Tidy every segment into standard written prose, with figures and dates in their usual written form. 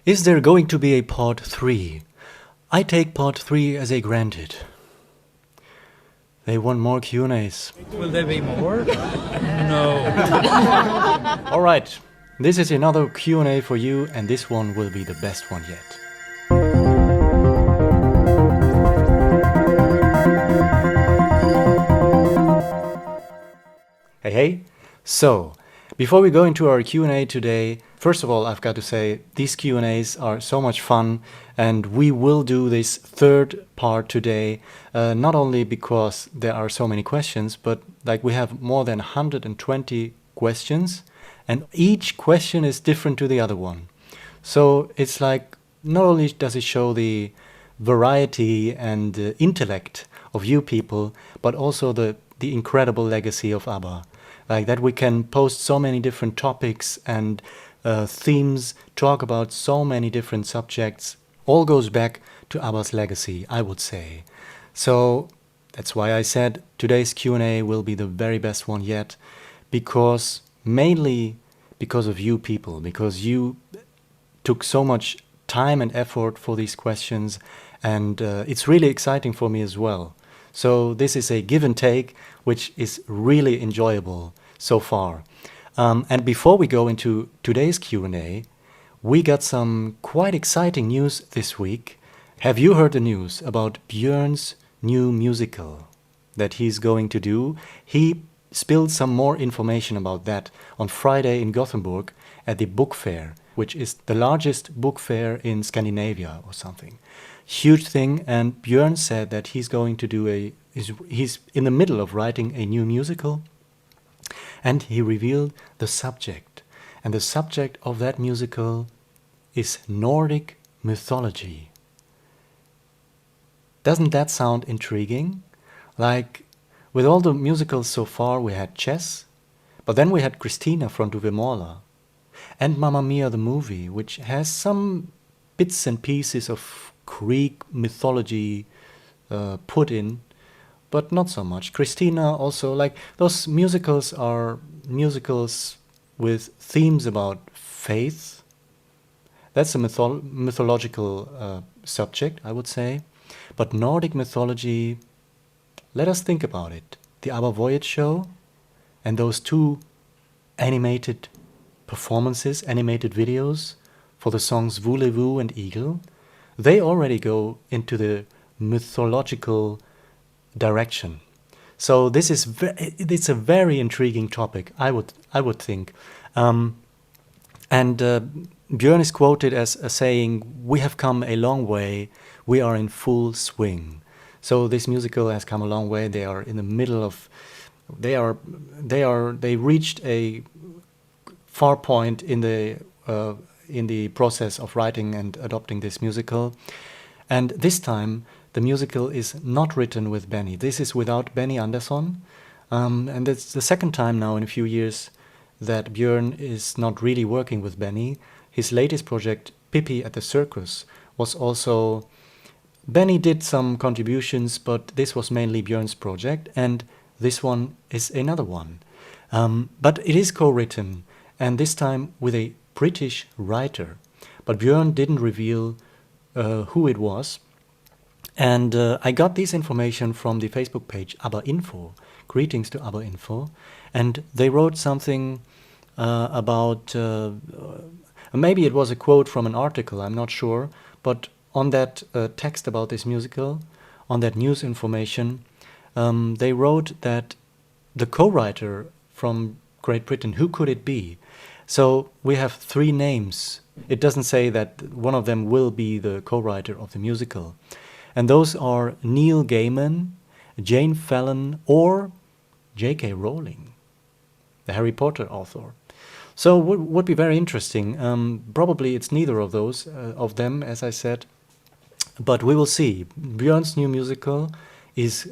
Is there going to be a part 3? I take part 3 as a granted. They want more Q&As. Will there be more? No. Alright, this is another Q&A for you, and this one will be the best one yet. Hey. So, before we go into our Q&A today, first of all, I've got to say these Q&As are so much fun, and we will do this third part today, not only because there are so many questions, but like we have more than 120 questions, and each question is different to the other one. So it's like, not only does it show the variety and intellect of you people, but also the incredible legacy of ABBA. Like that we can post so many different topics and themes, talk about so many different subjects. All goes back to ABBA's legacy, I would say. So that's why I said today's Q&A will be the very best one yet, because mainly because of you people, because you took so much time and effort for these questions, and it's really exciting for me as well. So this is a give and take, which is really enjoyable so far. And before we go into today's Q&A, we got some quite exciting news this week. Have you heard the news about Björn's new musical that he's going to do? He spilled some more information about that on Friday in Gothenburg at the book fair, which is the largest book fair in Scandinavia or something. Huge thing, and Björn said that he's going to do he's in the middle of writing a new musical, and he revealed the subject. And the subject of that musical is Nordic mythology. Doesn't that sound intriguing? Like, with all the musicals so far, we had Chess, but then we had Christina from Duvemåla, and Mamma Mia the movie, which has some bits and pieces of Greek mythology put in, but not so much. Christina also, like, those musicals are musicals with themes about faith. That's a mythological subject, I would say. But Nordic mythology, let us think about it. The ABBA Voyage show and those 2 animated performances, animated videos for the songs Voulez-vous and Eagle, they already go into the mythological direction. So this is it's a very intriguing topic, I would think. And Björn is quoted as saying, "We have come a long way. We are in full swing." So this musical has come a long way. They are in the middle of. They reached a far point in the process of writing and adopting this musical. And this time, the musical is not written with Benny. This is without Benny Andersson. And it's the second time now in a few years that Björn is not really working with Benny. His latest project, Pippi at the Circus, was also... Benny did some contributions, but this was mainly Björn's project, and this one is another one. But it is co-written, and this time with a British writer. But Björn didn't reveal who it was. And I got this information from the Facebook page ABBA Info. Greetings to ABBA Info. And they wrote something about... maybe it was a quote from an article, I'm not sure. But on that text about this musical, on that news information, they wrote that the co-writer from Great Britain, who could it be? So we have 3 names. It doesn't say that one of them will be the co-writer of the musical. And those are Neil Gaiman, Jane Fallon, or J.K. Rowling, the Harry Potter author. So would be very interesting. Probably it's neither of those of them, as I said, but we will see. Björn's new musical is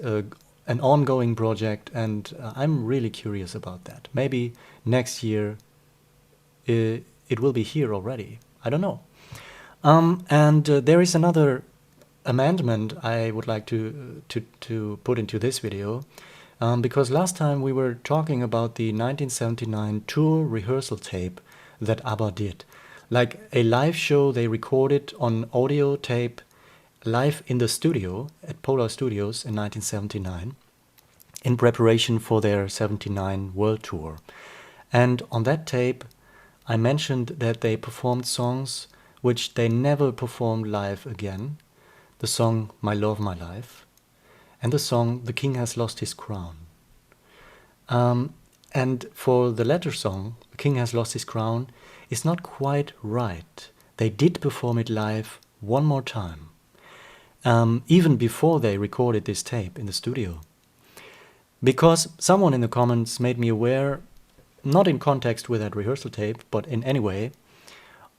an ongoing project, and I'm really curious about that. Maybe next year it will be here already. I don't know. And there is another amendment I would like to put into this video, because last time we were talking about the 1979 tour rehearsal tape that ABBA did. like a live show they recorded on audio tape live in the studio at Polar Studios in 1979 in preparation for their 79 world tour. And on that tape, I mentioned that they performed songs which they never performed live again. The song My Love, My Life, and the song The King Has Lost His Crown. And for the latter song, The King Has Lost His Crown, is not quite right. They did perform it live one more time, even before they recorded this tape in the studio. Because someone in the comments made me aware, not in context with that rehearsal tape, but in any way,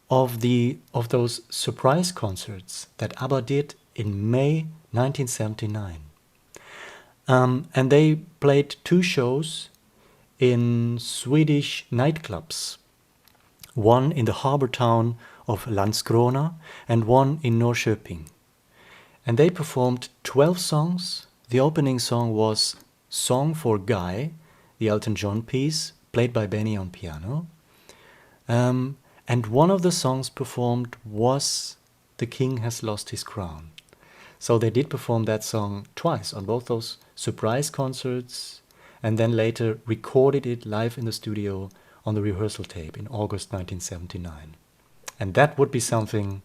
of those surprise concerts that ABBA did in May 1979. And they played 2 shows in Swedish nightclubs, one in the harbor town of Landskrona and one in Norrköping. And they performed 12 songs. The opening song was Song for Guy, the Elton John piece, played by Benny on piano. And one of the songs performed was The King Has Lost His Crown. So they did perform that song twice on both those surprise concerts, and then later recorded it live in the studio on the rehearsal tape in August 1979. And that would be something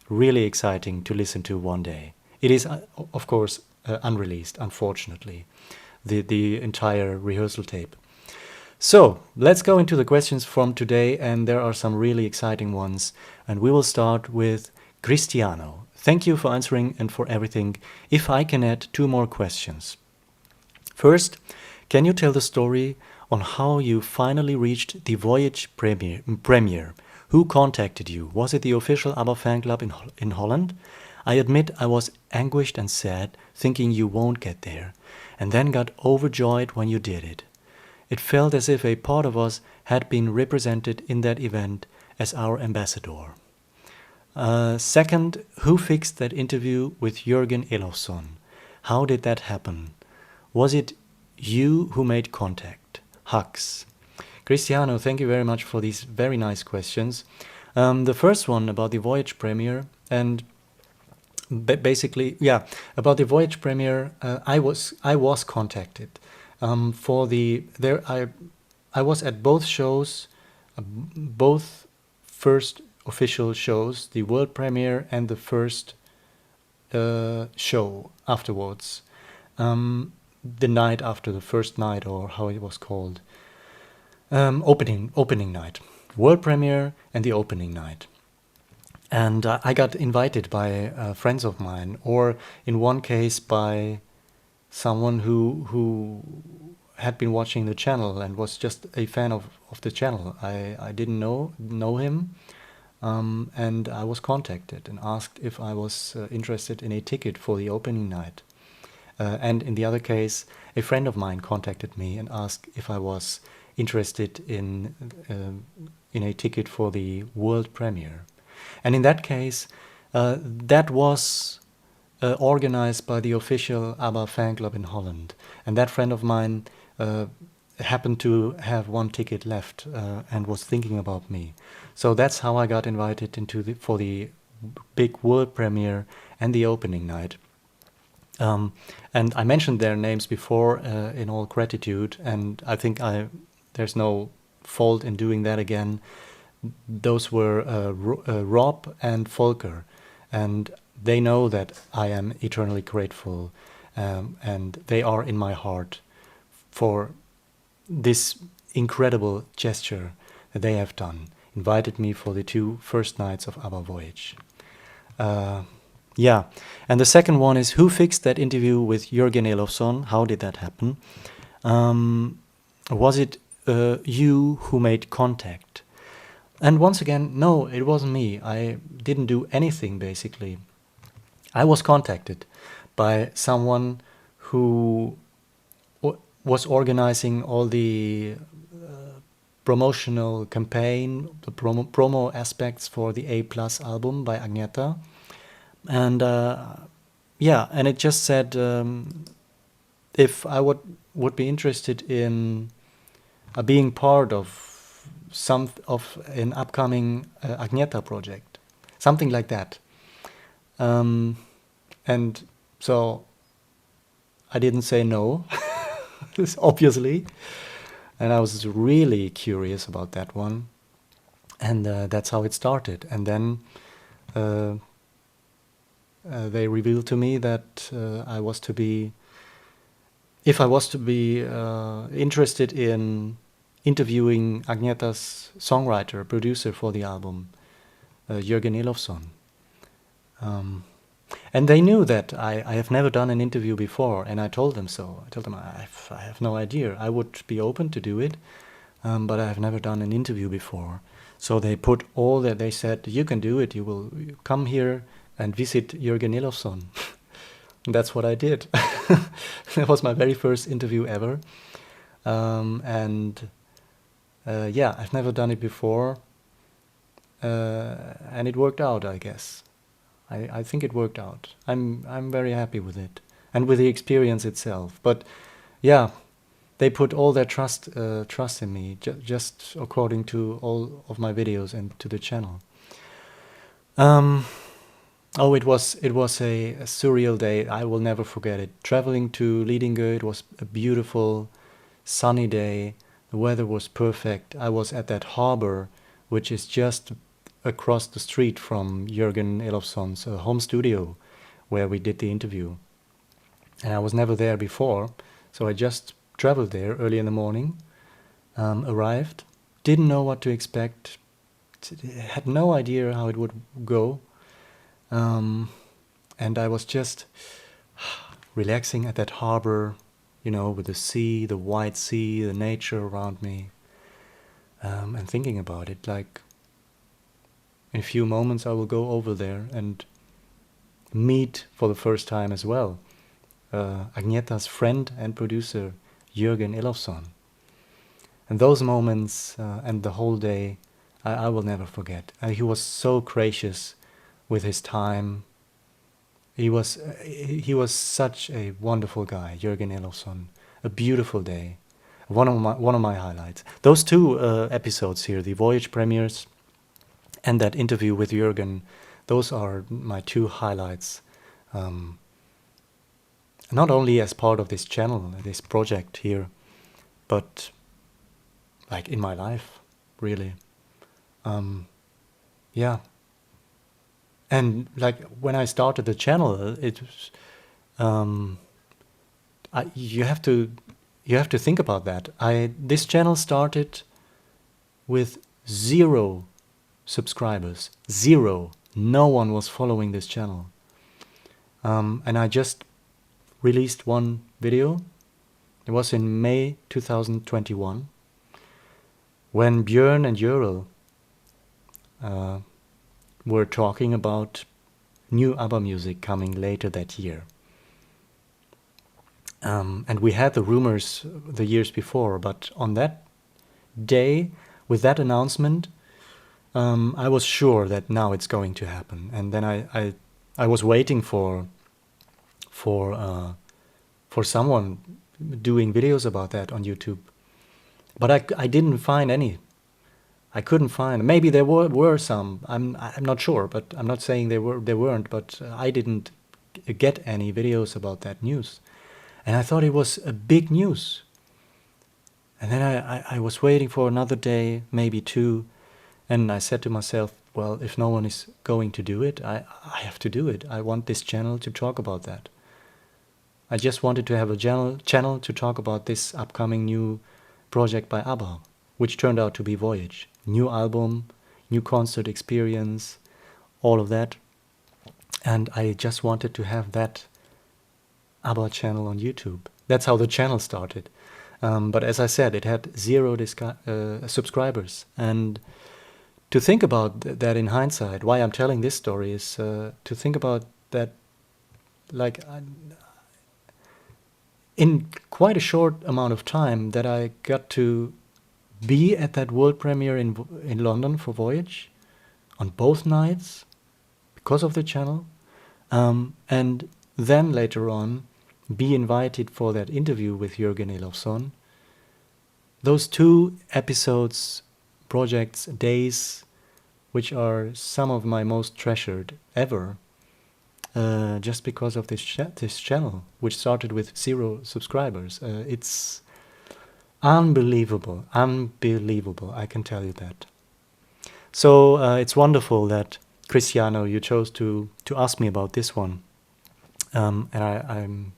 really exciting to listen to one day. It is, of course, unreleased, unfortunately, the entire rehearsal tape. So, let's go into the questions from today, and there are some really exciting ones. And we will start with Cristiano. Thank you for answering and for everything. If I can add 2 more questions. First, can you tell the story on how you finally reached the Voyage premiere? Who contacted you? Was it the official ABBA fan club in Holland? I admit I was anguished and sad, thinking you won't get there, and then got overjoyed when you did it. It felt as if a part of us had been represented in that event as our ambassador. Second, who fixed that interview with Jörgen Elofsson? How did that happen? Was it you who made contact? Hugs. Cristiano, thank you very much for these very nice questions. The first one about the Voyage premiere, and basically, about the Voyage premiere, I was contacted. I was at both shows, both first official shows, the world premiere and the first show afterwards, the night after the first night, or how it was called, opening night, world premiere and the opening night. And I got invited by friends of mine, or in one case by someone who had been watching the channel and was just a fan of the channel. I didn't know him, and I was contacted and asked if I was interested in a ticket for the opening night. And in the other case, a friend of mine contacted me and asked if I was interested in a ticket for the world premiere. And in that case, that was organized by the official ABBA fan club in Holland. And that friend of mine happened to have one ticket left and was thinking about me. So that's how I got invited for the big world premiere and the opening night. And I mentioned their names before in all gratitude, and I think there's no fault in doing that again. Those were Rob and Volker, and they know that I am eternally grateful, and they are in my heart for this incredible gesture that they have done. Invited me for the 2 first nights of ABBA Voyage. And the second one is, who fixed that interview with Jörgen Elofsson? How did that happen? Was it you who made contact? And once again, no, it wasn't me. I didn't do anything, basically. I was contacted by someone who was organizing all the promotional campaign, the promo aspects for the A+ album by Agnetha. And and it just said if I would be interested in being part of some of an upcoming Agnetha project, something like that. And so I didn't say no, obviously, and I was really curious about that one, and that's how it started. And then they revealed to me that I was to be, if I was to be interested in interviewing Agnetha's songwriter, producer for the album, Jörgen Elofsson. And they knew that I have never done an interview before, and I told them so. I told them I have no idea. I would be open to do it, but I have never done an interview before. So they put all that, they said, you can do it, you will come here and visit Jörgen Elofsson. And that's what I did. That was my very first interview ever. Yeah, I've never done it before. And it worked out, I guess. I think it worked out. I'm very happy with it and with the experience itself. But yeah, they put all their trust in me, just according to all of my videos and to the channel. Oh, it was a surreal day. I will never forget it. Traveling to Lidingö, it was a beautiful, sunny day. The weather was perfect. I was at that harbor, which is just across the street from Jörgen Elofsson's home studio, where we did the interview. And I was never there before, so I just traveled there early in the morning, arrived, didn't know what to expect, had no idea how it would go. And I was just relaxing at that harbor, you know, with the sea, the white sea, the nature around me, and thinking about it. Like, in a few moments I will go over there and meet for the first time as well Agnetha's friend and producer, Jörgen Elofsson. And those moments and the whole day, I will never forget. He was so gracious with his time. He was such a wonderful guy, Jörgen Elofsson. A beautiful day, one of my highlights. Those two episodes here, the Voyage premieres and that interview with Jörgen, those are my two highlights. Not only as part of this channel, this project here, but like in my life, really. Yeah. And like when I started the channel, it was, you have to think about that. This channel started with 0 subscribers, 0. No one was following this channel, and I just released one video. It was in May 2021 when Björn and Jörgen were talking about new ABBA music coming later that year. And we had the rumors the years before, but on that day, with that announcement, I was sure that now it's going to happen. And then I was waiting for someone doing videos about that on YouTube, but I didn't find any. I couldn't find. Maybe there were some. I'm not sure, but I'm not saying there weren't. But I didn't get any videos about that news, and I thought it was a big news. And then I was waiting for another day, maybe 2, and I said to myself, well, if no one is going to do it, I have to do it. I want this channel to talk about that. I just wanted to have a channel to talk about this upcoming new project by ABBA, which turned out to be Voyage. New album, new concert experience, all of that. And I just wanted to have that ABBA channel on YouTube. That's how the channel started. But as I said, it had 0 subscribers. And to think about that in hindsight, why I'm telling this story is to think about that, like, in quite a short amount of time that I got to be at that world premiere in London for Voyage on both nights because of the channel, and then later on be invited for that interview with Jörgen Elofsson. Those 2 episodes projects, days, which are some of my most treasured ever, just because of this channel, which started with 0 subscribers. It's unbelievable, I can tell you that. So it's wonderful that, Cristiano, you chose to ask me about this one. And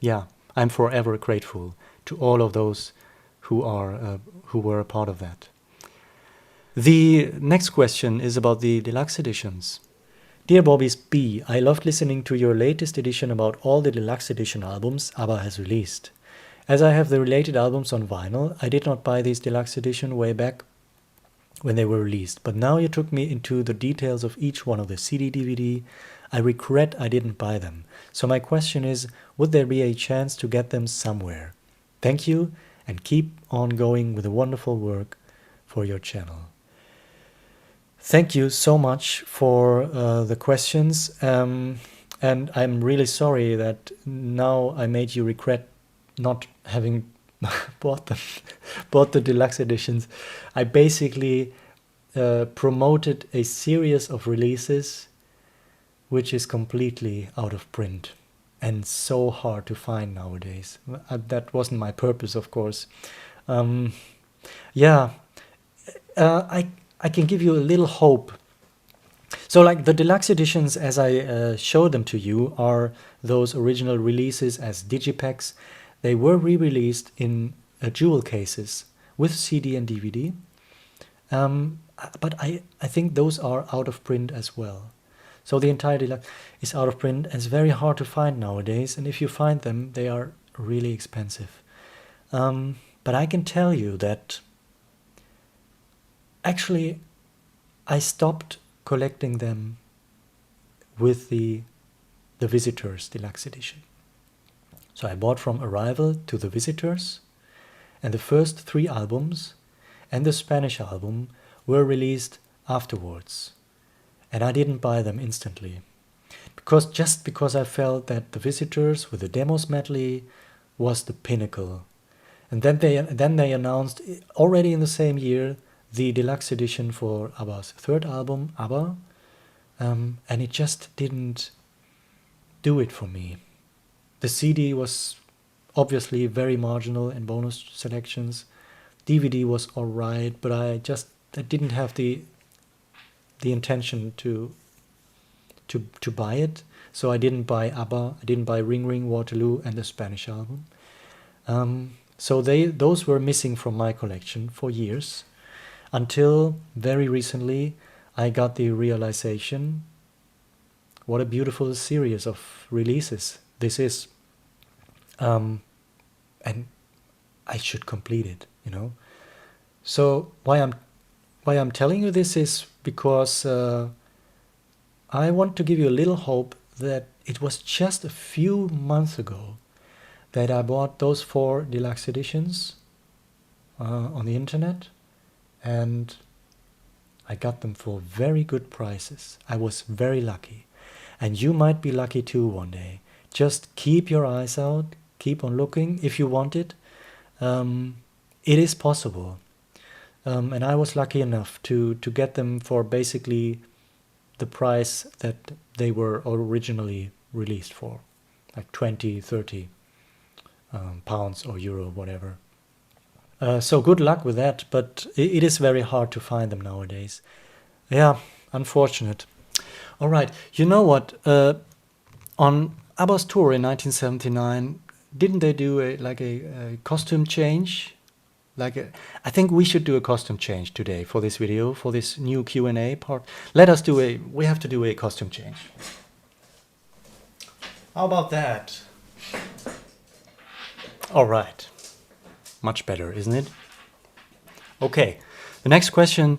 I'm forever grateful to all of those who were a part of that. The next question is about the deluxe editions. Dear Bobby's B, I loved listening to your latest edition about all the deluxe edition albums ABBA has released. As I have the related albums on vinyl, I did not buy these deluxe edition way back when they were released, but now you took me into the details of each one of the CD, DVD. I regret I didn't buy them. So my question is, would there be a chance to get them somewhere? Thank you, and keep on going with the wonderful work for your channel. Thank you so much for the questions, and I'm really sorry that now I made you regret not having bought the deluxe editions. I basically promoted a series of releases which is completely out of print and so hard to find nowadays. That wasn't my purpose, of course. I can give you a little hope. So like the deluxe editions, as I showed them to you, are those original releases as digipacks. They were re-released in jewel cases with CD and DVD. But I think those are out of print as well. So the entire deluxe is out of print and it's very hard to find nowadays. And if you find them, they are really expensive. But I can tell you that actually I stopped collecting them with the Visitors Deluxe Edition. So I bought from Arrival to the Visitors, and the first 3 albums and the Spanish album were released afterwards. And I didn't buy them instantly. Because I felt that the Visitors with the Demos medley was the pinnacle. And then they announced already in the same year the deluxe edition for ABBA's 3rd album, ABBA, and it just didn't do it for me. The CD was obviously very marginal in bonus selections. DVD was alright, but I didn't have the intention to buy it, so I didn't buy ABBA, I didn't buy Ring Ring, Waterloo, and the Spanish album. So those were missing from my collection for years, until very recently I got the realization what a beautiful series of releases this is, and I should complete it, you know. So why I'm telling you this is because I want to give you a little hope that it was just a few months ago that I bought those 4 deluxe editions on the internet, and I got them for very good prices. I was very lucky, and you might be lucky too one day. Just keep your eyes out, keep on looking if you want it. It is possible. And I was lucky enough to get them for basically the price that they were originally released for, like 20, 30 pounds or euro, whatever. So good luck with that, but it is very hard to find them nowadays. Yeah, unfortunate. All right, you know what? On ABBA's tour in 1979, didn't they do a costume change? I think we should do a costume change today for this video, for this new Q&A part. We have to do a costume change. How about that? All right. Much better, isn't it? Okay, the next question.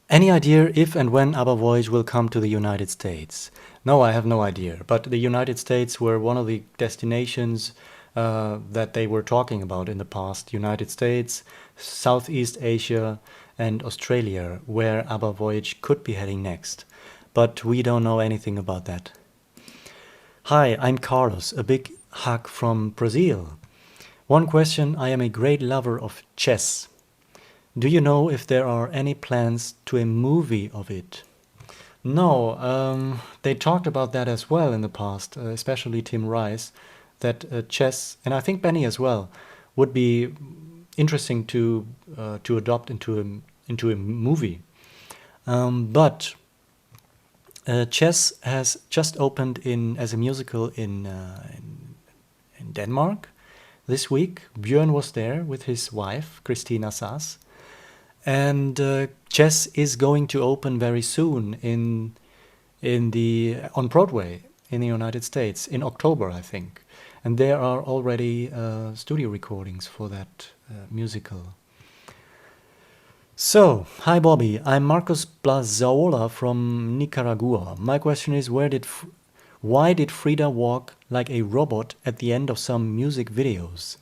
Any idea if and when ABBA Voyage will come to the United States? No, I have no idea, but the United States were one of the destinations that they were talking about in the past. United States, Southeast Asia, and Australia, where ABBA Voyage could be heading next. But we don't know anything about that. Hi, I'm Carlos. A big hug from Brazil. One question: I am a great lover of chess. Do you know if there are any plans to a movie of it? No, they talked about that as well in the past, especially Tim Rice, that chess, and I think Benny as well, would be interesting to adopt into a movie. But Chess has just opened in as a musical in Denmark this week. Björn was there with his wife, Christina Sass. And Chess is going to open very soon on Broadway in the United States in October, I think. And there are already studio recordings for that musical. So, hi Bobby, I'm Marcos Blazola from Nicaragua. My question is, why did Frida walk like a robot at the end of some music videos?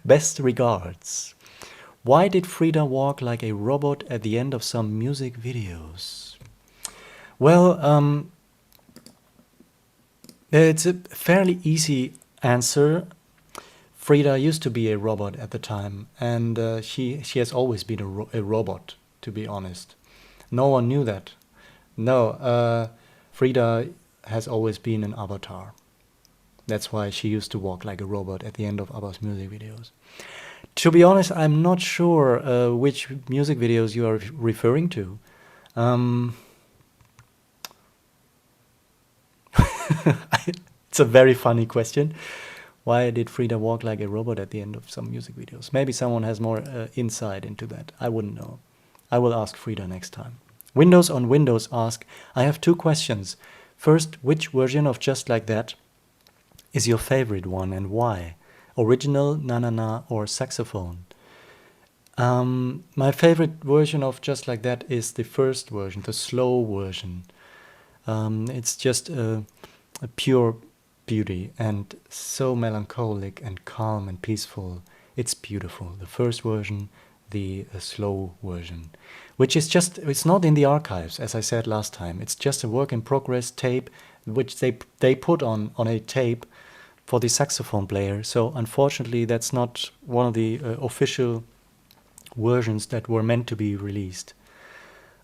Best regards. Why did Frida walk like a robot at the end of some music videos? Well, it's a fairly easy answer. Frida used to be a robot at the time, and she has always been a robot, to be honest. No one knew that. No, Frida has always been an avatar. That's why she used to walk like a robot at the end of ABBA's music videos. To be honest, I'm not sure which music videos you are referring to. It's a very funny question. Why did Frida walk like a robot at the end of some music videos? Maybe someone has more insight into that. I wouldn't know. I will ask Frida next time. Windows on Windows ask, I have two questions. First, which version of Just Like That is your favorite one and why? Original, na-na-na, or saxophone? My favorite version of Just Like That is the first version, the slow version. It's just a pure beauty and so melancholic and calm and peaceful. It's beautiful. The first version, the slow version, which is just, it's not in the archives, as I said last time. It's just a work in progress tape, which they put on a tape for the saxophone player. So unfortunately, that's not one of the official versions that were meant to be released.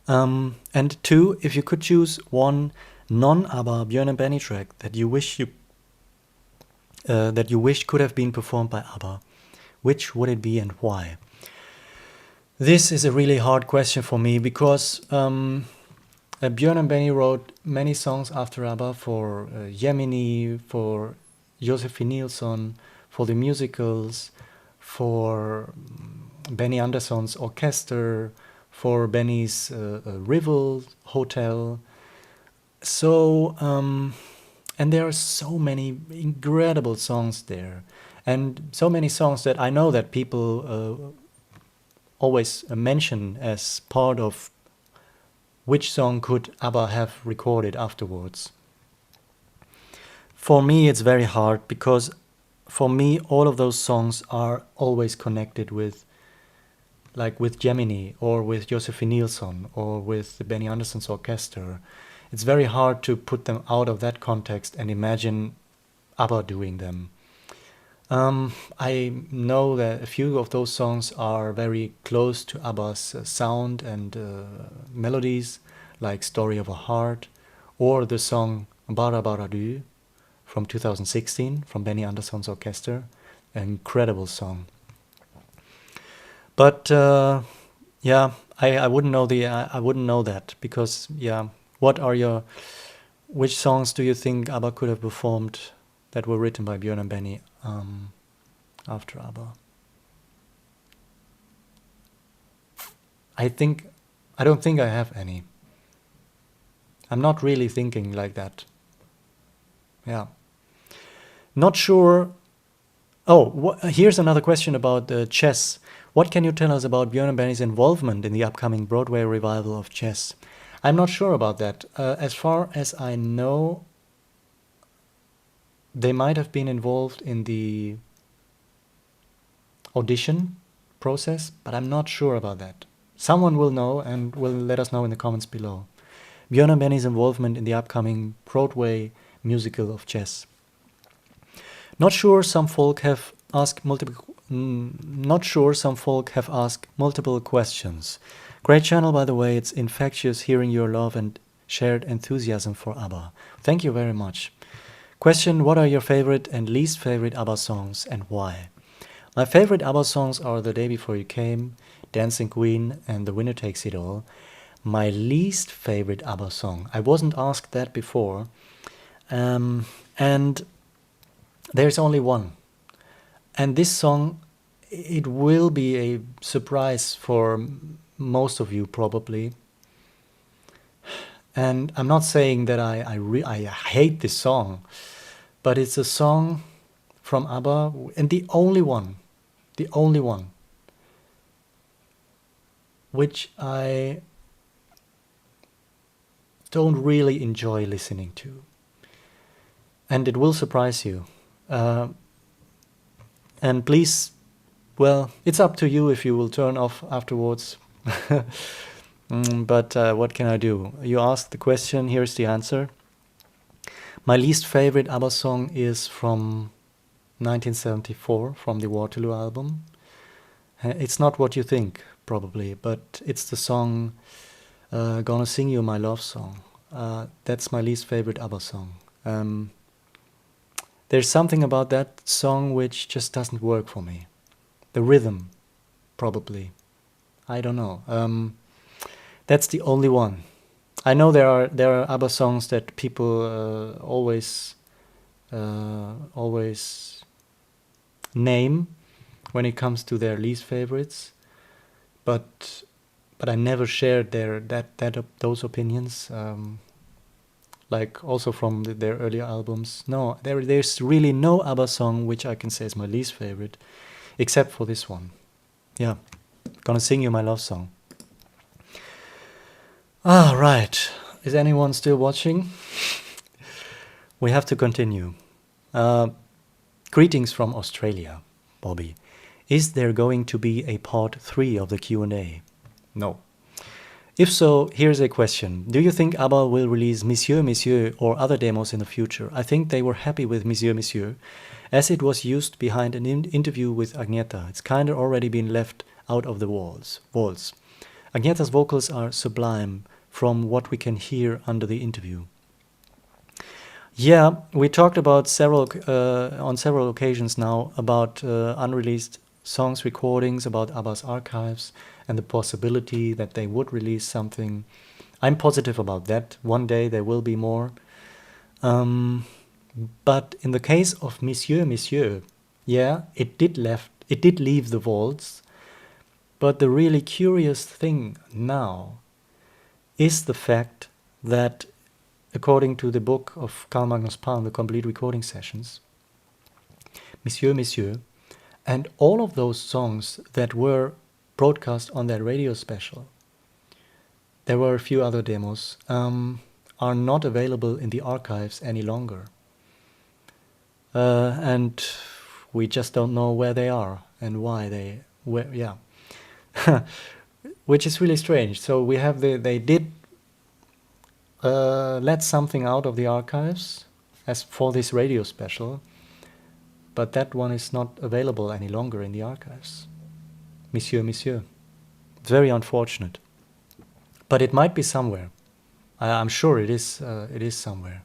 And two, if you could choose one non-ABBA Björn and Benny track that you wish could have been performed by ABBA, which would it be and why? This is a really hard question for me because Björn and Benny wrote many songs after ABBA for Gemini, for Josephine Nilsson, for the musicals, for Benny Andersson's orchestra, for Benny's Rival Hotel. So, and there are so many incredible songs there, and so many songs that I know that people always mention as part of which song could ABBA have recorded afterwards. For me, it's very hard because for me, all of those songs are always connected with, like with Gemini or with Josephine Nilsson or with the Benny Andersson's orchestra. It's very hard to put them out of that context and imagine ABBA doing them. I know that a few of those songs are very close to ABBA's sound and melodies, like Story of a Heart, or the song Bara Bara Du from 2016 from Benny Andersson's orchestra, an incredible song. But yeah, I wouldn't know I wouldn't know that because yeah, which songs do you think ABBA could have performed that were written by Björn and Benny after ABBA? I don't think I have any. I'm not really thinking like that. Yeah. Not sure. Oh, here's another question about chess. What can you tell us about Björn and Benny's involvement in the upcoming Broadway revival of Chess? I'm not sure about that. As far as I know, they might have been involved in the audition process, but I'm not sure about that. Someone will know and will let us know in the comments below. Björn and Benny's involvement in the upcoming Broadway musical of Chess. Not sure, some folk have asked multiple not sure. Some folk have asked multiple questions. Great channel, by the way. It's infectious hearing your love and shared enthusiasm for ABBA. Thank you very much. Question: what are your favorite and least favorite ABBA songs and why? My favorite ABBA songs are The Day Before You Came, Dancing Queen, and The Winner Takes It All. My least favorite ABBA song, I wasn't asked that before, and there's only one. And this song, it will be a surprise for most of you probably. And I'm not saying that I hate this song, but it's a song from ABBA, and the only one, which I don't really enjoy listening to. And it will surprise you. And please, well, it's up to you if you will turn off afterwards. But what can I do? You asked the question, here's the answer. My least favorite ABBA song is from 1974, from the Waterloo album. It's not what you think, probably, but it's the song Gonna Sing You My Love Song. That's my least favorite ABBA song. There's something about that song which just doesn't work for me. The rhythm, probably. I don't know. That's the only one. I know there are ABBA songs that people always name when it comes to their least favorites, but I never shared those opinions. Like also from their earlier albums. No, there's really no ABBA song which I can say is my least favorite, except for this one. Yeah, Gonna Sing You My Love Song. Ah, right. Is anyone still watching? We have to continue. Greetings from Australia, Bobby. Is there going to be a part 3 of the Q&A? No. If so, here's a question. Do you think ABBA will release Monsieur, Monsieur or other demos in the future? I think they were happy with Monsieur, Monsieur, as it was used behind an interview with Agnetha. It's kind of already been left out of the walls. Agnetha's vocals are sublime from what we can hear under the interview. Yeah, we talked about on several occasions now about unreleased songs, recordings, about ABBA's archives, and the possibility that they would release something. I'm positive about that. One day there will be more. But in the case of Monsieur, Monsieur, yeah, it did leave the vaults. But the really curious thing now is the fact that, according to the book of Carl Magnus Palm, The Complete Recording Sessions, Monsieur, Monsieur, and all of those songs that were broadcast on that radio special, there were a few other demos, are not available in the archives any longer. And we just don't know where they are and why yeah. Which is really strange. So we have they did let something out of the archives as for this radio special, but that one is not available any longer in the archives. Monsieur, Monsieur. It's very unfortunate. But it might be somewhere. I'm sure it is somewhere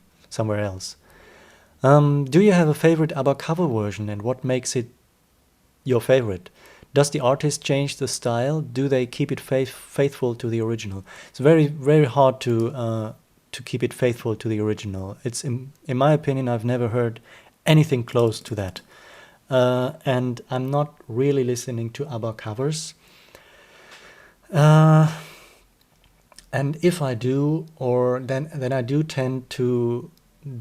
else. Do you have a favorite ABBA cover version, and what makes it your favorite? Does the artist change the style? Do they keep it faithful to the original? It's very, very hard to keep it faithful to the original. It's in my opinion, I've never heard anything close to that. And I'm not really listening to ABBA covers. And if I do, then I do tend to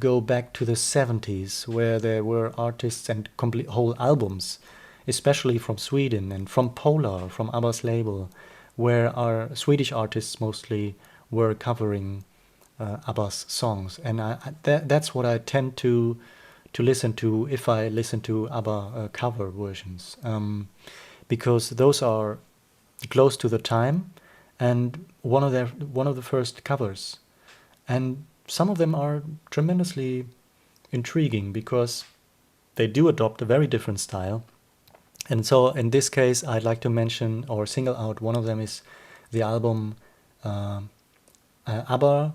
go back to the 70s, where there were artists and complete whole albums, especially from Sweden and from Polar, from ABBA's label, where our Swedish artists mostly were covering ABBA's songs. And that's what I tend to listen to if I listen to ABBA cover versions, because those are close to the time and one of the first covers, and some of them are tremendously intriguing because they do adopt a very different style, And so in this case, I'd like to mention or single out one of them is the album ABBA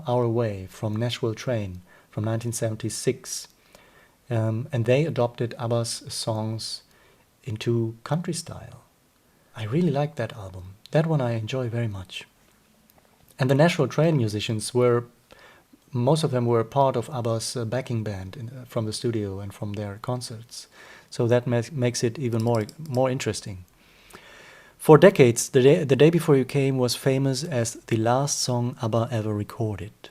Our Way from Nashville Train from 1976. And they adopted ABBA's songs into country style. I really like that album. That one I enjoy very much. And the Nashville Train musicians most of them were part of ABBA's backing band from the studio and from their concerts. So that makes it even more interesting. For decades, the Day Before You Came was famous as the last song ABBA ever recorded.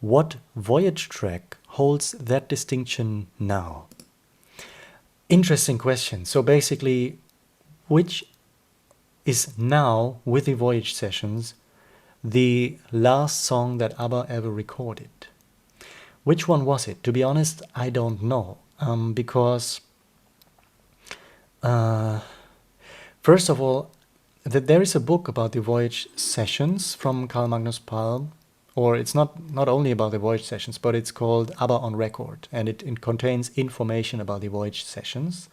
What Voyage track holds that distinction now? Interesting question. So basically, which is now, with the Voyage sessions, the last song that ABBA ever recorded? Which one was it? To be honest, I don't know. Because first of all, there is a book about the Voyage sessions from Carl Magnus Palm, or it's not only about the Voyage sessions, but it's called ABBA on Record, and it contains information about the Voyage sessions.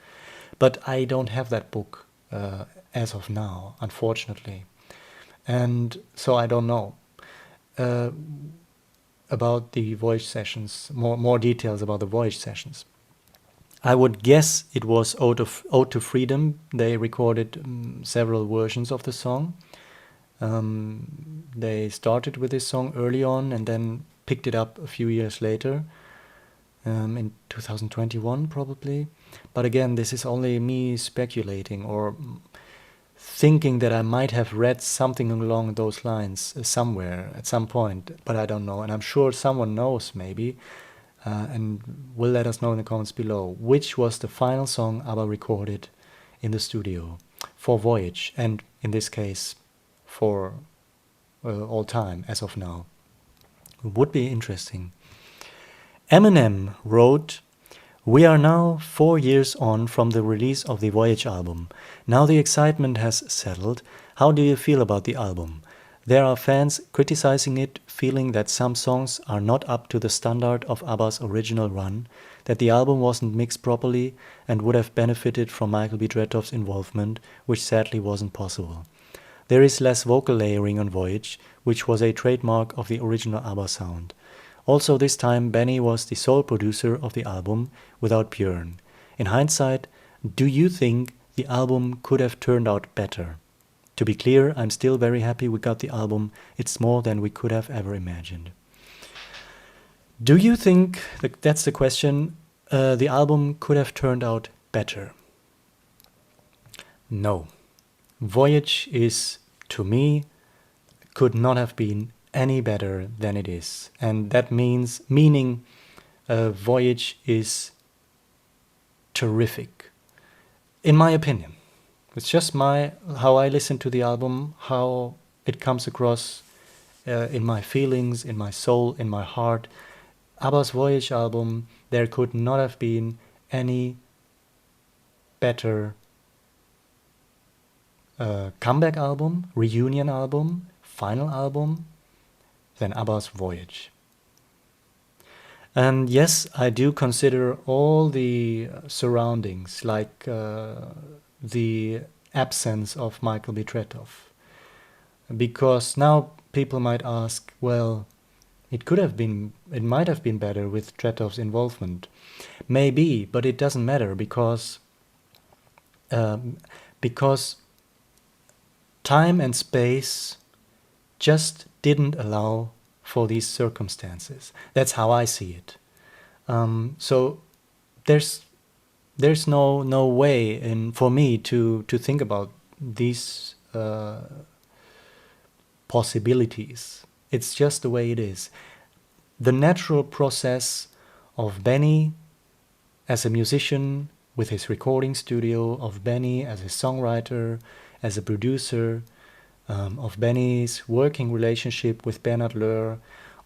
But I don't have that book as of now, unfortunately. And so I don't know about the Voyage sessions, more details about the Voyage sessions. I would guess it was Ode to Freedom. They recorded several versions of the song. They started with this song early on and then picked it up a few years later, in 2021 probably. But again, this is only me speculating or thinking that I might have read something along those lines somewhere at some point, but I don't know. And I'm sure someone knows maybe. And will let us know in the comments below which was the final song ABBA recorded in the studio for Voyage, and in this case for all time as of now. It would be interesting. Eminem wrote, "We are now 4 years on from the release of the Voyage album. Now the excitement has settled. How do you feel about the album? There are fans criticizing it, feeling that some songs are not up to the standard of ABBA's original run, that the album wasn't mixed properly and would have benefited from Michael B. Dretov's involvement, which sadly wasn't possible. There is less vocal layering on Voyage, which was a trademark of the original ABBA sound. Also this time Benny was the sole producer of the album without Björn. In hindsight, do you think the album could have turned out better? To be clear, I'm still very happy we got the album. It's more than we could have ever imagined." Do you think, that's the question, the album could have turned out better? No. Voyage is, to me, could not have been any better than it is. And that meaning Voyage is terrific, in my opinion. It's just how I listen to the album, how it comes across in my feelings, in my soul, in my heart. ABBA's Voyage album, there could not have been any better comeback album, reunion album, final album than ABBA's Voyage. And yes, I do consider all the surroundings, like the absence of Michael B. Dretov. Because now people might ask, well, it might have been better with Dretov's involvement. Maybe, but it doesn't matter because time and space just didn't allow for these circumstances. That's how I see it. So there's no way for me to think about these possibilities. It's just the way it is. The natural process of Benny as a musician with his recording studio, of Benny as a songwriter, as a producer, of Benny's working relationship with Bernard Löhr,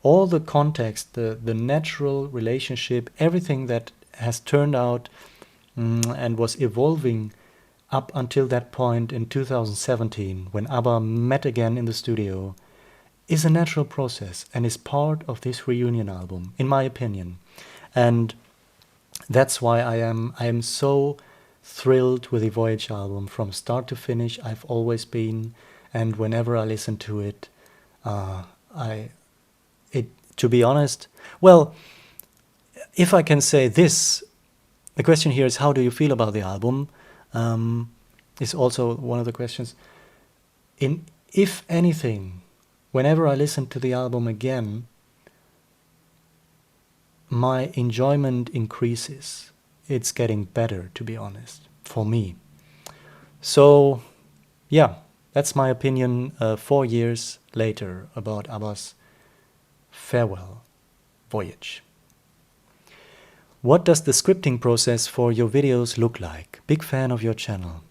all the context, the natural relationship, everything that has turned out and was evolving up until that point in 2017, when ABBA met again in the studio, is a natural process and is part of this reunion album, in my opinion. And that's why I am so thrilled with the Voyage album from start to finish. I've always been, and whenever I listen to it, to be honest, well, if I can say this, the question here is, how do you feel about the album? Is also one of the questions. If anything, whenever I listen to the album again, my enjoyment increases. It's getting better, to be honest, for me. So, yeah, that's my opinion 4 years later about ABBA's farewell voyage. What does the scripting process for your videos look like? Big fan of your channel.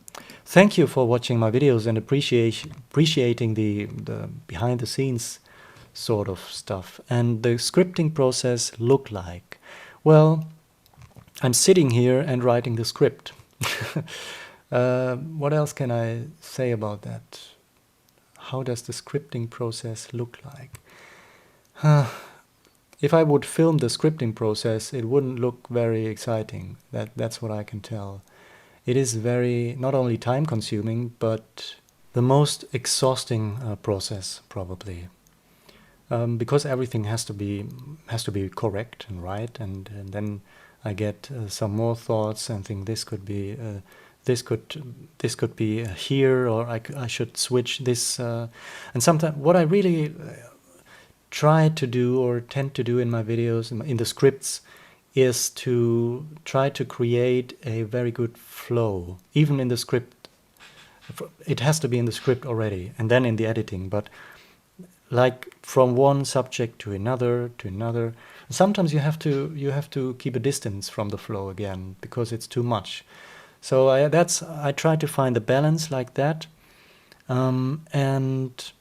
Thank you for watching my videos and appreciating the behind the scenes sort of stuff. And the scripting process look like? Well, I'm sitting here and writing the script. What else can I say about that? How does the scripting process look like? If I would film the scripting process, it wouldn't look very exciting. That's what I can tell. It is very, not only time consuming, but the most exhausting process probably. Because everything has to be correct and right, and then I get some more thoughts and think this could be here, or I should switch this. And sometimes what I really try to do or tend to do in my videos, in the scripts, is to try to create a very good flow. Even in the script, it has to be in the script already, and then in the editing. But like from one subject to another. Sometimes you have to keep a distance from the flow again because it's too much. So I try to find the balance like that, and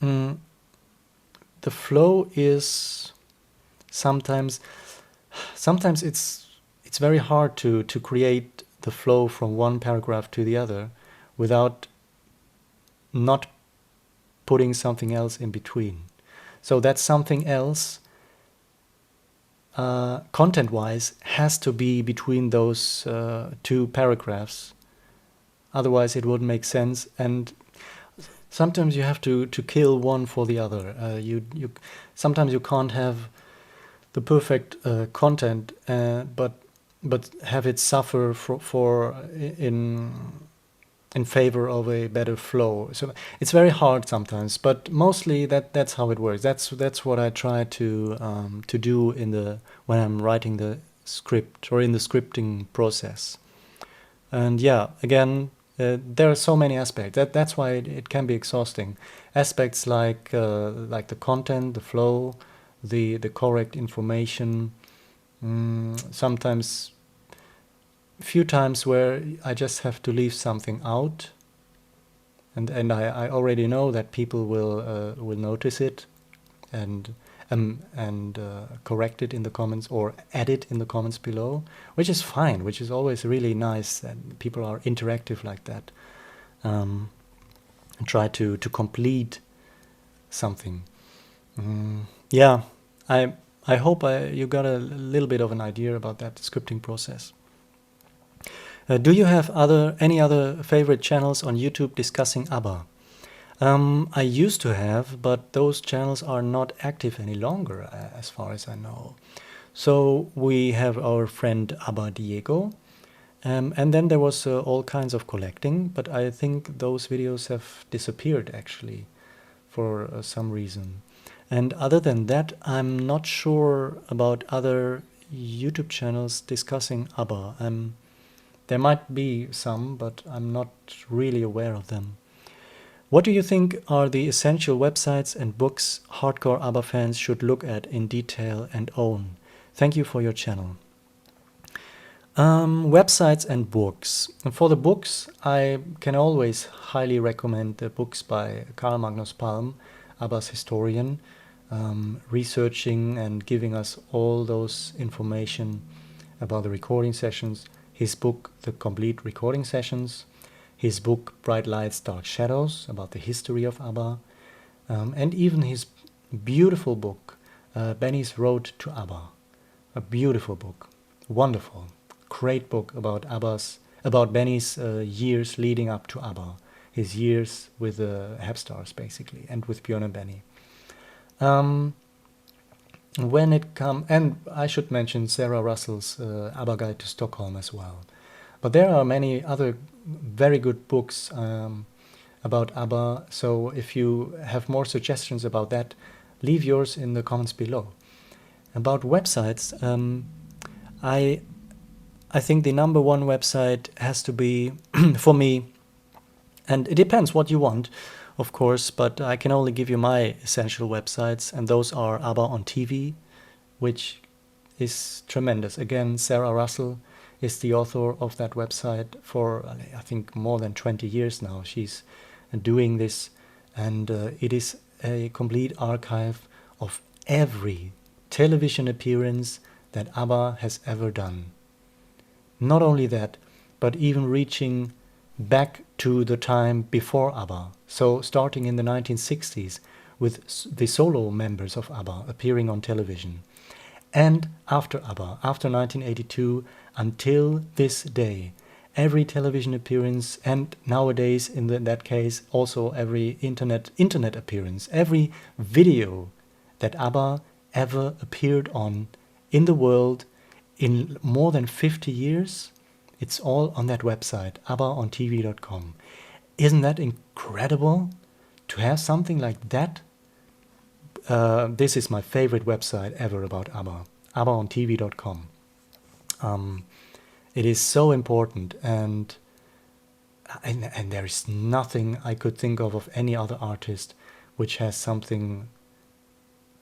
the flow is sometimes it's very hard to create the flow from one paragraph to the other without not putting something else in between. So that something else, content-wise, has to be between those two paragraphs. Otherwise it wouldn't make sense. And sometimes you have to kill one for the other. Sometimes you can't have the perfect content, but have it suffer in favor of a better flow. So it's very hard sometimes, but mostly that's how it works. That's what I try to do when I'm writing the script or in the scripting process. And yeah, again, there are so many aspects. That's why it can be exhausting. Aspects like the content, the flow, the correct information. Sometimes, few times where I just have to leave something out, and I already know that people will notice it and correct it in the comments or add it in the comments below, which is fine, which is always really nice that people are interactive like that, and try to complete something. Yeah, I hope you got a little bit of an idea about that scripting process. Do you have any other favorite channels on YouTube discussing ABBA? I used to have, but those channels are not active any longer, as far as I know. So we have our friend ABBA Diego, and then there was all kinds of collecting, but I think those videos have disappeared actually for some reason. And other than that, I'm not sure about other YouTube channels discussing ABBA. There might be some, but I'm not really aware of them. What do you think are the essential websites and books hardcore ABBA fans should look at in detail and own? Thank you for your channel. Websites and books. And for the books, I can always highly recommend the books by Carl Magnus Palm, ABBA's historian, researching and giving us all those information about the recording sessions. His book, The Complete Recording Sessions, his book, Bright Lights, Dark Shadows, about the history of ABBA, and even his beautiful book, Benny's Road to ABBA. A beautiful book, wonderful, great book about Benny's years leading up to ABBA, his years with the Stars basically, and with Björn and Benny. And I should mention Sarah Russell's ABBA Guide to Stockholm as well. But there are many other very good books about ABBA, so if you have more suggestions about that, leave yours in the comments below. About websites, I think the number one website has to be, for me, and it depends what you want, of course, but I can only give you my essential websites, and those are ABBA on TV, which is tremendous. Again, Sarah Russell is the author of that website for, I think, more than 20 years now. She's doing this, and it is a complete archive of every television appearance that ABBA has ever done. Not only that, but even reaching back to the time before ABBA. So starting in the 1960s with the solo members of ABBA appearing on television. And after ABBA, after 1982, until this day, every television appearance, and nowadays in that case also every internet appearance, every video that ABBA ever appeared on in the world in more than 50 years, it's all on that website, abbaontv.com. Isn't that incredible to have something like that? This is my favorite website ever about ABBA, abbaontv.com. It is so important, and there is nothing I could think of any other artist which has something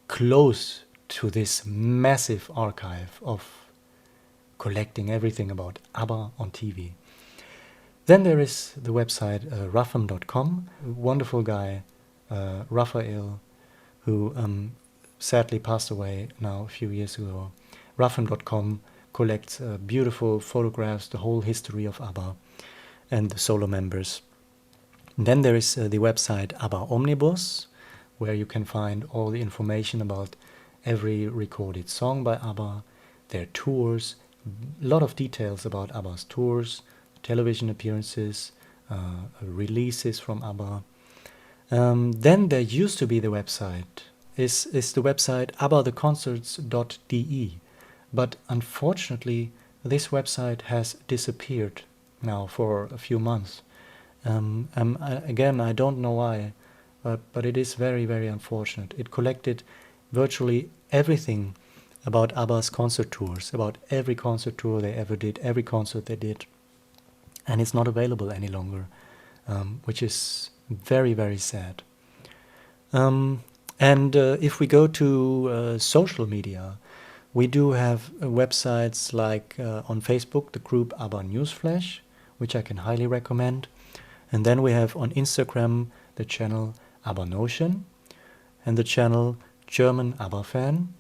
close to this massive archive of collecting everything about ABBA on TV. Then there is the website ruffam.com. Wonderful guy, Raphael, who sadly passed away now a few years ago. Ruffam.com collects beautiful photographs, the whole history of ABBA and the solo members. And then there is the website ABBA Omnibus, where you can find all the information about every recorded song by ABBA, their tours, a lot of details about ABBA's tours, television appearances, releases from ABBA. Then there used to be the website, is the website abbatheconcerts.de, but unfortunately this website has disappeared now for a few months. Again, I don't know why, but it is very, very unfortunate. It collected virtually everything about ABBA's concert tours, about every concert tour they ever did, every concert they did, and it's not available any longer, which is very, very sad. If we go to social media, we do have websites like on Facebook, the group ABBA Newsflash, which I can highly recommend. And then we have on Instagram the channel ABBA Notion and the channel German ABBA Fan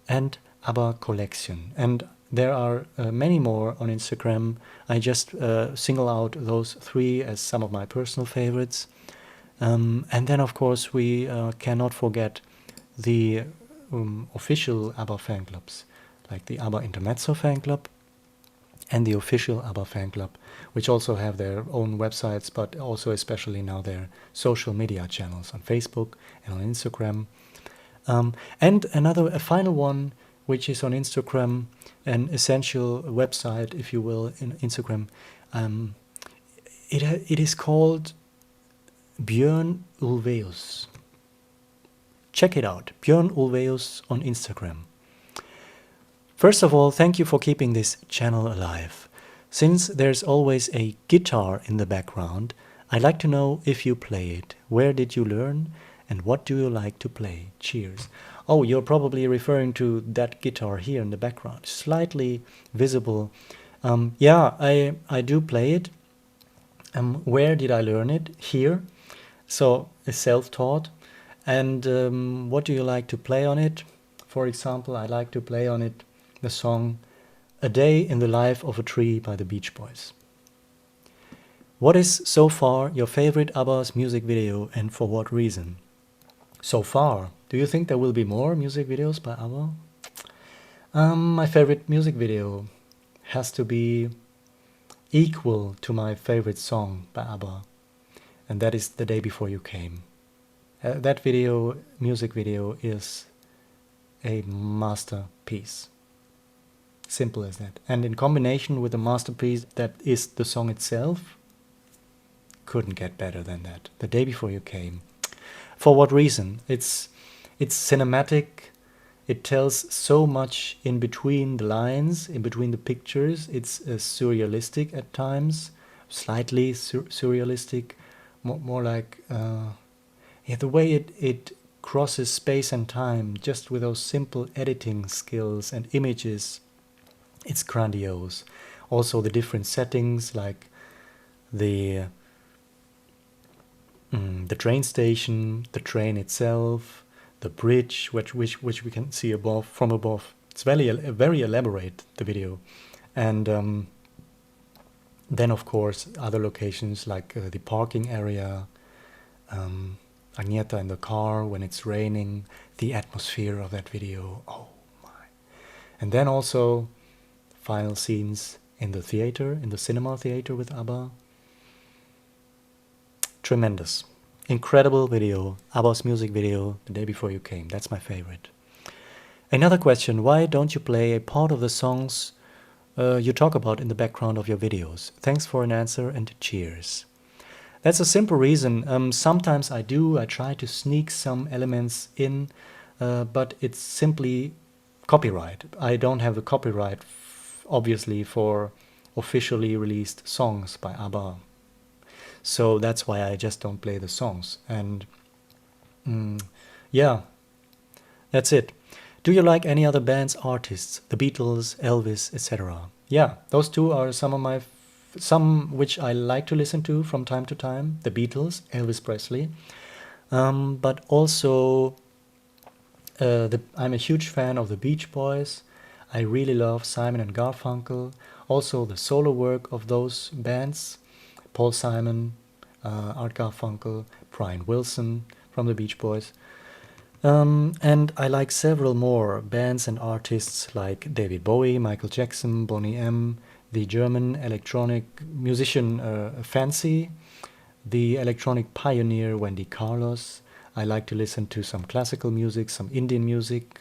and ABBA Collection. And there are many more on Instagram. I just single out those three as some of my personal favorites. And then, of course, we cannot forget the official ABBA fan clubs, like the ABBA Intermezzo fan club and the official ABBA fan club, which also have their own websites, but also especially now their social media channels on Facebook and on Instagram. And a final one, which is on Instagram, an essential website, if you will, in Instagram. It is called Björn Ulvaeus. Check it out, Björn Ulvaeus on Instagram. First of all, thank you for keeping this channel alive. Since there's always a guitar in the background, I'd like to know if you play it. Where did you learn? And what do you like to play? Cheers. Oh, you're probably referring to that guitar here in the background, slightly visible. Yeah, I do play it. Where did I learn it? Here. So, it's self-taught. And what do you like to play on it? For example, I like to play on it the song A Day in the Life of a Tree by the Beach Boys. What is so far your favorite ABBA's music video, and for what reason? So far, do you think there will be more music videos by ABBA? My favorite music video has to be equal to my favorite song by ABBA, and that is The Day Before You Came. That video, music video, is a masterpiece. Simple as that. And in combination with the masterpiece that is the song itself, couldn't get better than that. The Day Before You Came. For what reason? It's cinematic. It tells so much in between the lines, in between the pictures. It's surrealistic at times, slightly surrealistic, more like the way it crosses space and time, just with those simple editing skills and images. It's grandiose. Also the different settings, like the train station, the train itself, the bridge, which we can see from above. It's very elaborate, the video. And then, of course, other locations like the parking area, Agnetha in the car when it's raining, the atmosphere of that video. Oh my. And then also final scenes in the theater, in the cinema theater with ABBA. Tremendous. Incredible video. ABBA's music video, The Day Before You Came. That's my favorite. Another question, why don't you play a part of the songs you talk about in the background of your videos? Thanks for an answer and cheers. That's a simple reason. Sometimes I do. I try to sneak some elements in, but it's simply copyright. I don't have the copyright, obviously, for officially released songs by ABBA. So that's why I just don't play the songs. And yeah, that's it. Do you like any other bands, artists? The Beatles, Elvis, etc. Yeah, those two are some which I like to listen to from time to time. The Beatles, Elvis Presley. But also I'm a huge fan of the Beach Boys. I really love Simon and Garfunkel. Also the solo work of those bands. Paul Simon, Art Garfunkel, Brian Wilson from the Beach Boys. And I like several more bands and artists like David Bowie, Michael Jackson, Boney M, the German electronic musician Fancy, the electronic pioneer Wendy Carlos. I like to listen to some classical music, some Indian music,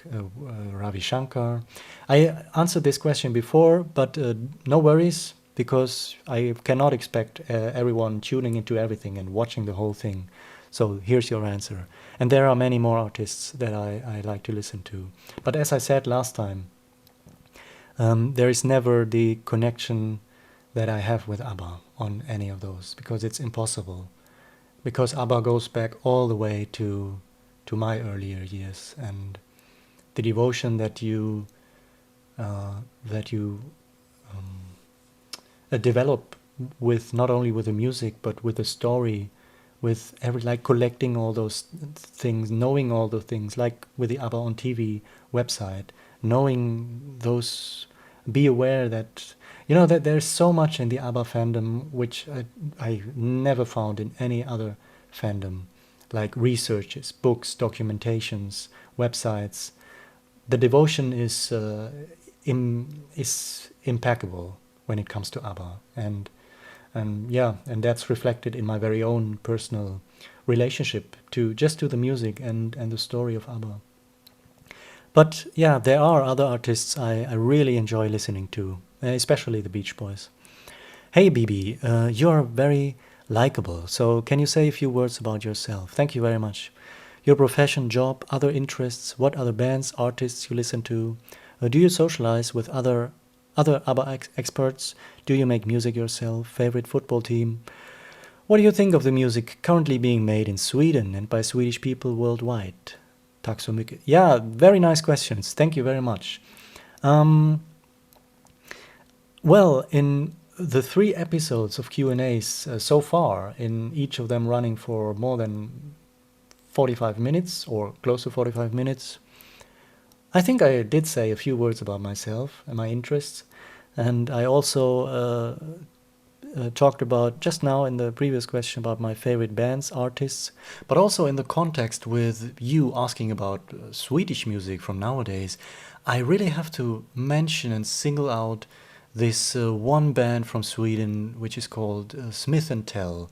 Ravi Shankar. I answered this question before, but no worries, because I cannot expect everyone tuning into everything and watching the whole thing. So here's your answer. And there are many more artists that I like to listen to. But as I said last time, there is never the connection that I have with ABBA on any of those, because it's impossible. Because ABBA goes back all the way to my earlier years, and the devotion that you develop with, not only with the music but with the story, with like collecting all those things, knowing all the things, like with the ABBA on TV website, knowing those, be aware that that there's so much in the ABBA fandom which I never found in any other fandom, like researches, books, documentations, websites. The devotion is impeccable when it comes to ABBA, and that's reflected in my very own personal relationship to the music and the story of ABBA. But yeah, there are other artists I really enjoy listening to, especially the Beach Boys. Hey BB, you're very likable, so can you say a few words about yourself? Thank you very much. Your profession, job, other interests, what other bands, artists you listen to? Do you socialize with other ABBA experts? Do you make music yourself? Favorite football team? What do you think of the music currently being made in Sweden and by Swedish people worldwide? Tack så mycket. Yeah, very nice questions. Thank you very much. Well, in the 3 episodes of Q&As so far, in each of them running for more than 45 minutes or close to 45 minutes, I think I did say a few words about myself and my interests, and I also talked about just now in the previous question about my favorite bands, artists, but also in the context with you asking about Swedish music from nowadays. I really have to mention and single out this one band from Sweden which is called Smith and Tell,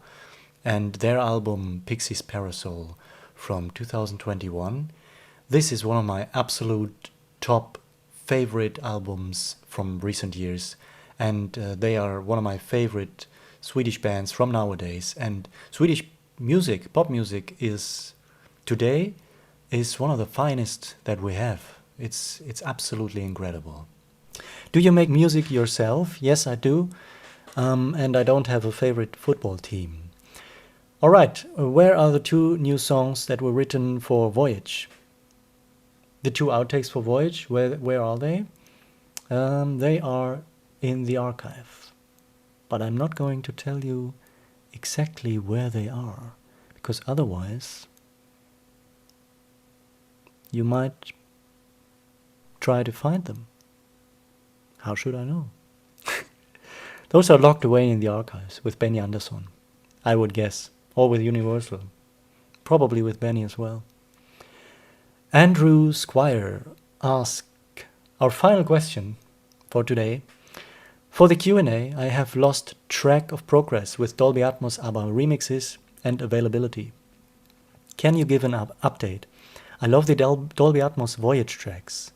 and their album Pixie's Parasol from 2021. This is one of my absolute top favorite albums from recent years, and they are one of my favorite Swedish bands from nowadays. And Swedish music, pop music, is today is one of the finest that we have. It's absolutely incredible. Do you make music yourself? Yes, I do. And I don't have a favorite football team. All right, where are the two new songs that were written for Voyage? The two outtakes for Voyage, where are they? They are in the archive. But I'm not going to tell you exactly where they are, because otherwise you might try to find them. How should I know? Those are locked away in the archives with Benny Andersson, I would guess, or with Universal. Probably with Benny as well. Andrew Squire asked our final question for today. For the Q&A, I have lost track of progress with Dolby Atmos ABBA remixes and availability. Can you give an update? I love the Dolby Atmos Voyage tracks.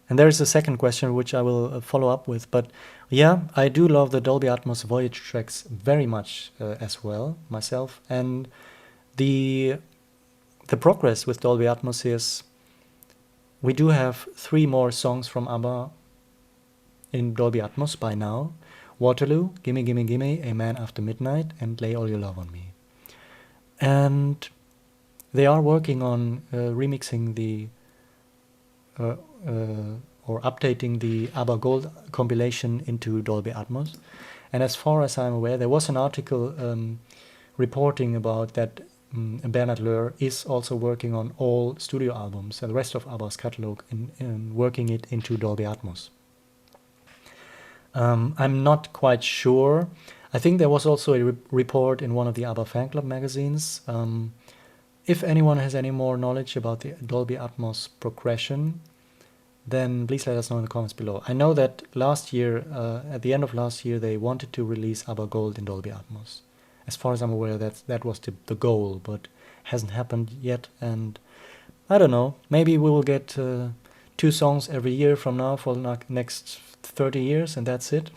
And there is a second question which I will follow up with. But yeah, I do love the Dolby Atmos Voyage tracks very much as well, myself. And the progress with Dolby Atmos is we do have 3 more songs from ABBA in Dolby Atmos by now. Waterloo, Gimme Gimme Gimme, A Man After Midnight, and Lay All Your Love on Me. And they are working on remixing the or updating the ABBA Gold compilation into Dolby Atmos. And as far as I'm aware, there was an article reporting about that Bernard Löhr is also working on all studio albums and the rest of ABBA's catalog in working it into Dolby Atmos. I'm not quite sure. I think there was also a report in one of the ABBA fan club magazines. If anyone has any more knowledge about the Dolby Atmos progression, then please let us know in the comments below. I know that last year, at the end of last year, they wanted to release ABBA Gold in Dolby Atmos. As far as I'm aware, that was the goal, but hasn't happened yet. And I don't know, maybe we will get 2 songs every year from now for the next 30 years, and that's it.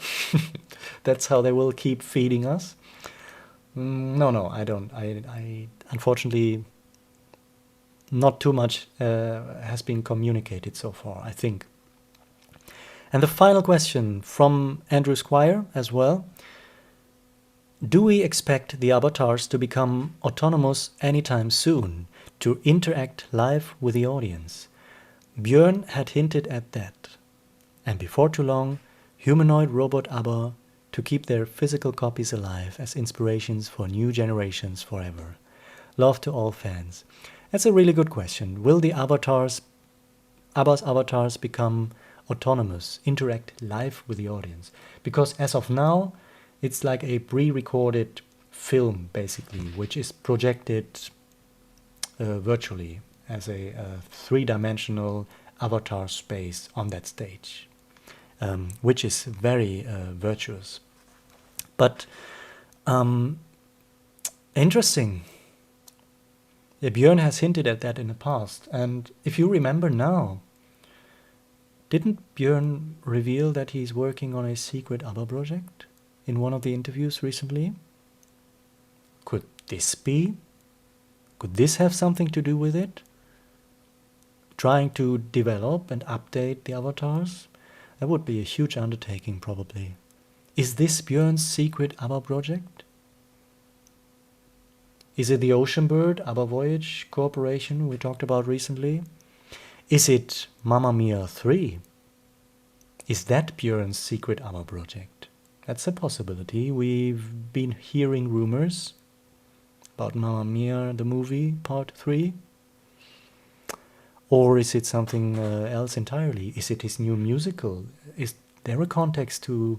That's how they will keep feeding us. No, I don't. I unfortunately, not too much has been communicated so far, I think. And the final question from Andrew Squire as well. Do we expect the avatars to become autonomous anytime soon, to interact live with the audience? Björn had hinted at that. And before too long, humanoid robot ABBA to keep their physical copies alive as inspirations for new generations forever. Love to all fans. That's a really good question. Will the ABBA's avatars become autonomous, interact live with the audience? Because as of now, it's like a pre-recorded film, basically, which is projected virtually as a 3-dimensional avatar space on that stage, which is very virtuous. But interesting. Björn has hinted at that in the past, and if you remember now, didn't Björn reveal that he's working on a secret ABBA project in one of the interviews recently? Could this be? Could this have something to do with it? Trying to develop and update the avatars? That would be a huge undertaking, probably. Is this Björn's secret ABBA project? Is it the Ocean Bird ABBA Voyage cooperation we talked about recently? Is it Mamma Mia 3? Is that Björn's secret ABBA project? That's a possibility. We've been hearing rumors about Mamma Mia, the movie, part 3. Or is it something else entirely? Is it his new musical? Is there a context to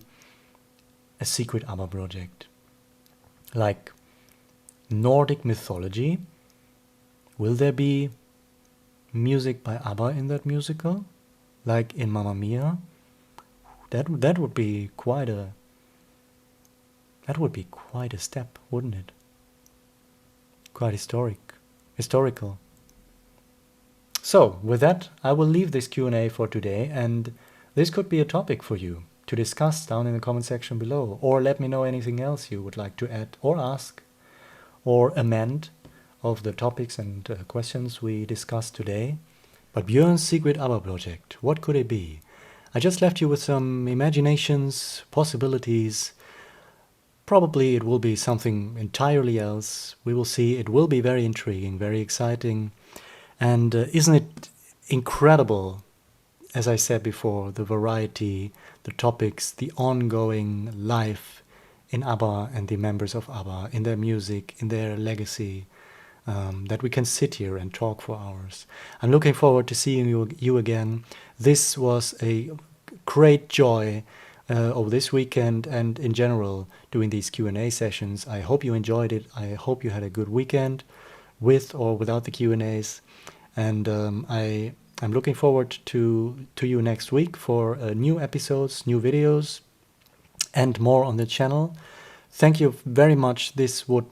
a secret ABBA project? Like Nordic mythology? Will there be music by ABBA in that musical? Like in Mamma Mia? That would be quite a step, wouldn't it? Quite historical. So, with that, I will leave this Q&A for today, and this could be a topic for you to discuss down in the comment section below, or let me know anything else you would like to add or ask or amend of the topics and questions we discussed today. But Björn's secret ABBA project, what could it be? I just left you with some imaginations, possibilities. Probably it will be something entirely else. We will see. It will be very intriguing, very exciting. And isn't it incredible, as I said before, the variety, the topics, the ongoing life in ABBA and the members of ABBA, in their music, in their legacy, that we can sit here and talk for hours. I'm looking forward to seeing you again. This was a great joy over this weekend and in general doing these Q&A sessions. I hope you enjoyed it. I hope you had a good weekend with or without the Q&As. And I'm looking forward to you next week for new episodes, new videos, and more on the channel. Thank you very much. This would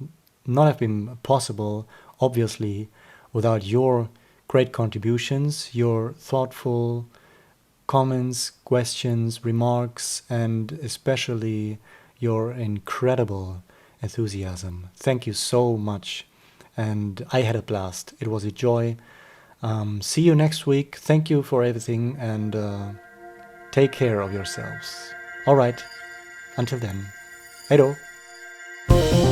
not have been possible, obviously, without your great contributions, your thoughtful comments, questions, remarks, and especially your incredible enthusiasm. Thank you so much. And I had a blast. It was a joy. See you next week. Thank you for everything, and take care of yourselves. All right. Until then. Hej då.